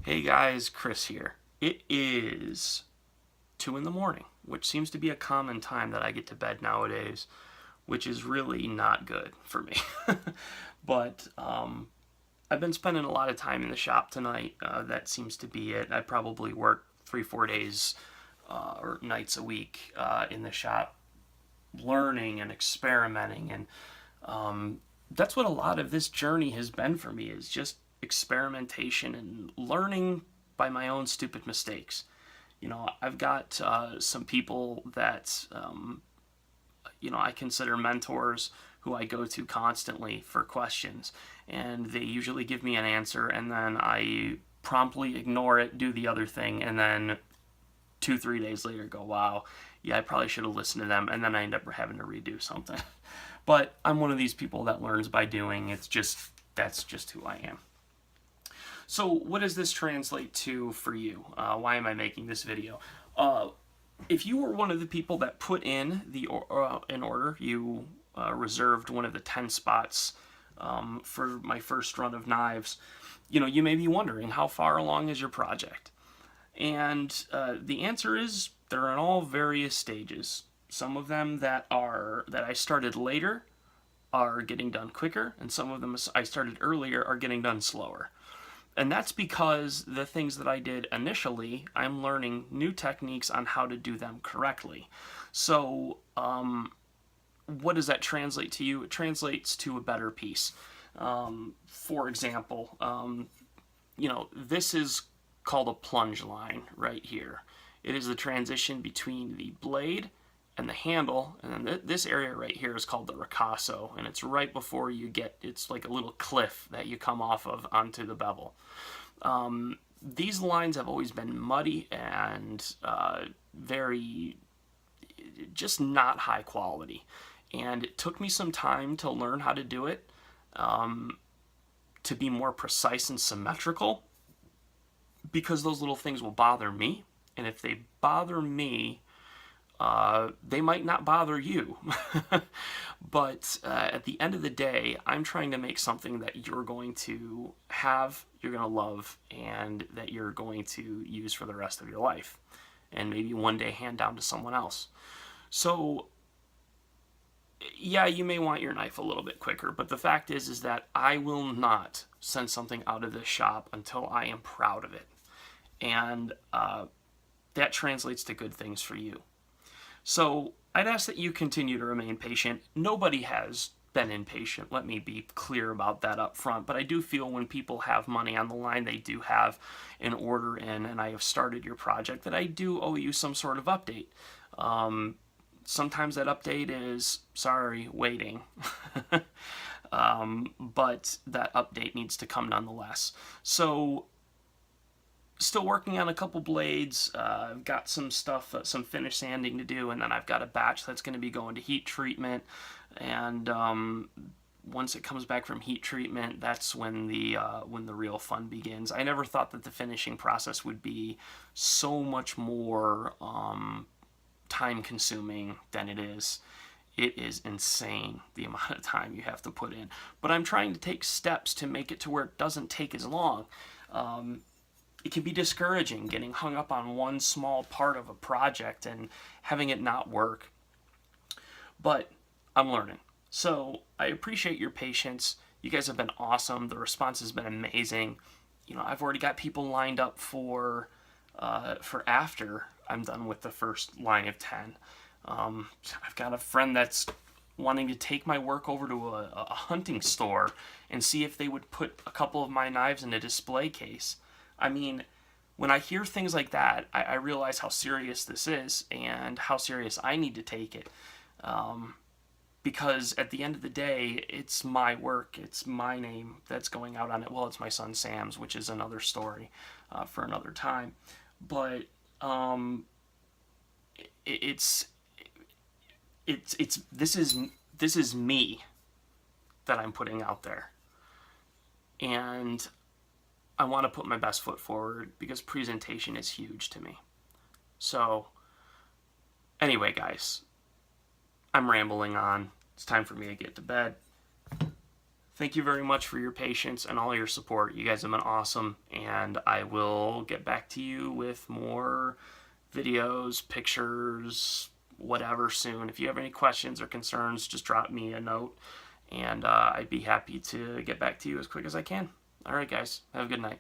Hey guys, Chris here. It is 2 in the morning, which seems to be a common time that I get to bed nowadays, which is really not good for me. but I've been spending a lot of time in the shop tonight. That seems to be it. I probably work 3, 4 days or nights a week in the shop, learning and experimenting, and that's what a lot of this journey has been for me, is just experimentation and learning by my own stupid mistakes. I've got some people that I consider mentors who I go to constantly for questions, and they usually give me an answer, and then I promptly ignore it, do the other thing, and then 2, 3 days later go, wow, yeah, I probably should have listened to them, and then I end up having to redo something. But I'm one of these people that learns by doing. That's just who I am. So what does this translate to for you? Why am I making this video? If you were one of the people that put in an order, you reserved one of the 10 spots for my first run of knives, you may be wondering, how far along is your project? And the answer is they're in all various stages. Some of them that I started later are getting done quicker, and some of them I started earlier are getting done slower. And that's because the things that I did initially, I'm learning new techniques on how to do them correctly. So, what does that translate to you? It translates to a better piece. For example, this is called a plunge line right here. It is the transition between the blade and the handle, and then this area right here is called the ricasso, and it's right before it's like a little cliff that you come off of onto the bevel. These lines have always been muddy and very, just not high quality, and it took me some time to learn how to do it, to be more precise and symmetrical, because those little things will bother me, and if they bother me, they might not bother you. But at the end of the day, I'm trying to make something that you're going to have, you're going to love, and that you're going to use for the rest of your life, and maybe one day hand down to someone else. So yeah, you may want your knife a little bit quicker, but the fact is that I will not send something out of this shop until I am proud of it, and that translates to good things for you. So I'd ask that you continue to remain patient. Nobody has been impatient, let me be clear about that up front, but I do feel when people have money on the line, they do have an order in, and I have started your project, that I do owe you some sort of update. Sometimes that update is, sorry, waiting. But that update needs to come nonetheless. So, still working on a couple blades. I've got some stuff, some finish sanding to do, and then I've got a batch that's going to be going to heat treatment. And once it comes back from heat treatment, that's when the real fun begins. I never thought that the finishing process would be so much more time consuming than it is. It is insane the amount of time you have to put in. But I'm trying to take steps to make it to where it doesn't take as long. It can be discouraging getting hung up on one small part of a project and having it not work. But I'm learning. So I appreciate your patience. You guys have been awesome. The response has been amazing. I've already got people lined up for after I'm done with the first line of 10. I've got a friend that's wanting to take my work over to a hunting store and see if they would put a couple of my knives in a display case. I mean, when I hear things like that, I realize how serious this is and how serious I need to take it. Because at the end of the day, it's my work, it's my name that's going out on it. Well, it's my son Sam's, which is another story for another time. But it's this is me that I'm putting out there, and I want to put my best foot forward because presentation is huge to me. So anyway, guys, I'm rambling on. It's time for me to get to bed. Thank you very much for your patience and all your support. You guys have been awesome, and I will get back to you with more videos, pictures, whatever soon. If you have any questions or concerns, just drop me a note, and I'd be happy to get back to you as quick as I can. All right, guys, have a good night.